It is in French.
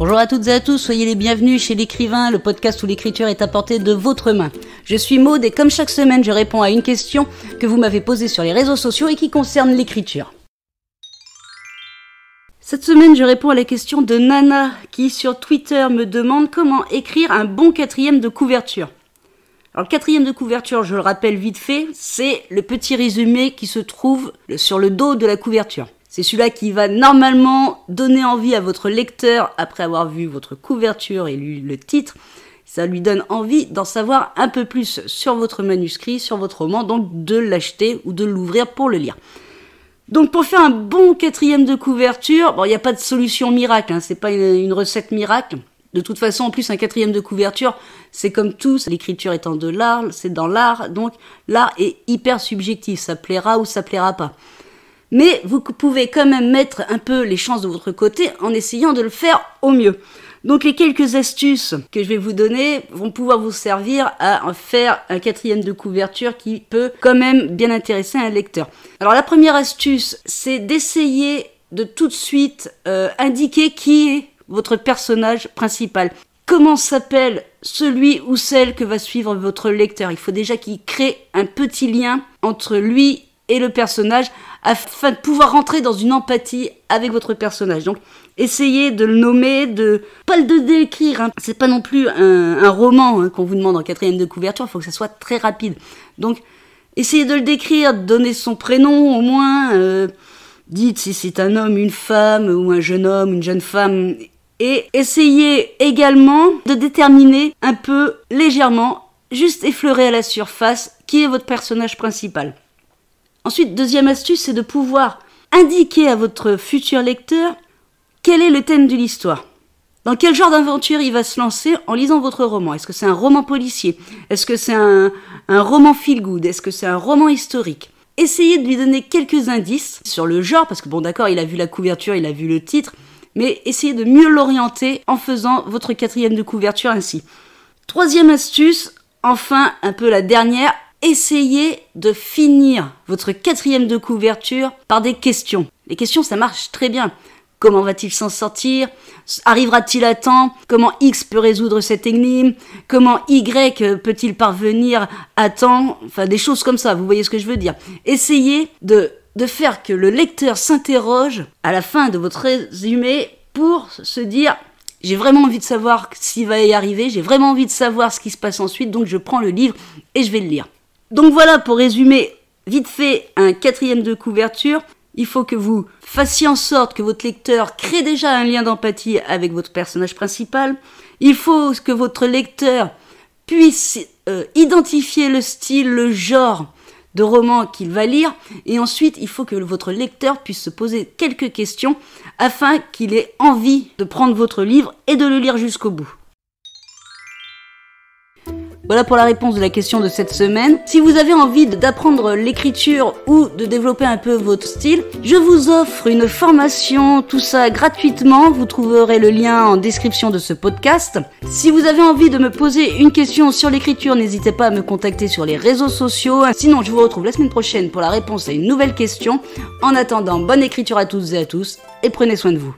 Bonjour à toutes et à tous, soyez les bienvenus chez l'écrivain, le podcast où l'écriture est à portée de votre main. Je suis Maude et comme chaque semaine, je réponds à une question que vous m'avez posée sur les réseaux sociaux et qui concerne l'écriture. Cette semaine, je réponds à la question de Nana qui sur Twitter me demande comment écrire un bon 4e de couverture. Alors le 4e de couverture, je le rappelle vite fait, c'est le petit résumé qui se trouve sur le dos de la couverture. C'est celui-là qui va normalement donner envie à votre lecteur, après avoir vu votre couverture et lu le titre, ça lui donne envie d'en savoir un peu plus sur votre manuscrit, sur votre roman, donc de l'acheter ou de l'ouvrir pour le lire. Donc pour faire un bon 4e de couverture, bon, il n'y a pas de solution miracle, hein, c'est pas une recette miracle. De toute façon, en plus, un 4e de couverture, c'est comme tout, l'écriture étant de l'art, c'est dans l'art, donc l'art est hyper subjectif, ça plaira ou ça plaira pas. Mais vous pouvez quand même mettre un peu les chances de votre côté en essayant de le faire au mieux. Donc les quelques astuces que je vais vous donner vont pouvoir vous servir à faire un 4e de couverture qui peut quand même bien intéresser un lecteur. Alors la première astuce, c'est d'essayer de tout de suite indiquer qui est votre personnage principal. Comment s'appelle celui ou celle que va suivre votre lecteur? Il faut déjà qu'il crée un petit lien entre lui et le personnage afin de pouvoir rentrer dans une empathie avec votre personnage. Donc, essayez de le nommer, pas le décrire, hein. C'est pas non plus un roman qu'on vous demande en 4e de couverture, il faut que ça soit très rapide. Donc, essayez de le décrire, donner son prénom au moins, dites si c'est un homme, une femme, ou un jeune homme, une jeune femme, et essayez également de déterminer un peu, légèrement, juste effleurer à la surface, qui est votre personnage principal. Ensuite, deuxième astuce, c'est de pouvoir indiquer à votre futur lecteur quel est le thème de l'histoire. Dans quel genre d'aventure il va se lancer en lisant votre roman? Est-ce que c'est un roman policier? Est-ce que c'est un roman feel-good? Est-ce que c'est un roman historique? Essayez de lui donner quelques indices sur le genre, parce que bon d'accord, il a vu la couverture, il a vu le titre, mais essayez de mieux l'orienter en faisant votre 4e de couverture ainsi. Troisième astuce, enfin un peu la dernière, essayez de finir votre 4e de couverture par des questions. Les questions, ça marche très bien. Comment va-t-il s'en sortir? Arrivera-t-il à temps? Comment X peut résoudre cette énigme? Comment Y peut-il parvenir à temps? Enfin, des choses comme ça, vous voyez ce que je veux dire. Essayez de faire que le lecteur s'interroge à la fin de votre résumé pour se dire « J'ai vraiment envie de savoir s'il va y arriver, j'ai vraiment envie de savoir ce qui se passe ensuite, donc je prends le livre et je vais le lire. » Donc voilà, pour résumer vite fait un 4e de couverture, il faut que vous fassiez en sorte que votre lecteur crée déjà un lien d'empathie avec votre personnage principal. Il faut que votre lecteur puisse identifier le style, le genre de roman qu'il va lire. Et ensuite, il faut que votre lecteur puisse se poser quelques questions afin qu'il ait envie de prendre votre livre et de le lire jusqu'au bout. Voilà pour la réponse de la question de cette semaine. Si vous avez envie d'apprendre l'écriture ou de développer un peu votre style, je vous offre une formation, tout ça gratuitement. Vous trouverez le lien en description de ce podcast. Si vous avez envie de me poser une question sur l'écriture, n'hésitez pas à me contacter sur les réseaux sociaux. Sinon, je vous retrouve la semaine prochaine pour la réponse à une nouvelle question. En attendant, bonne écriture à toutes et à tous et prenez soin de vous.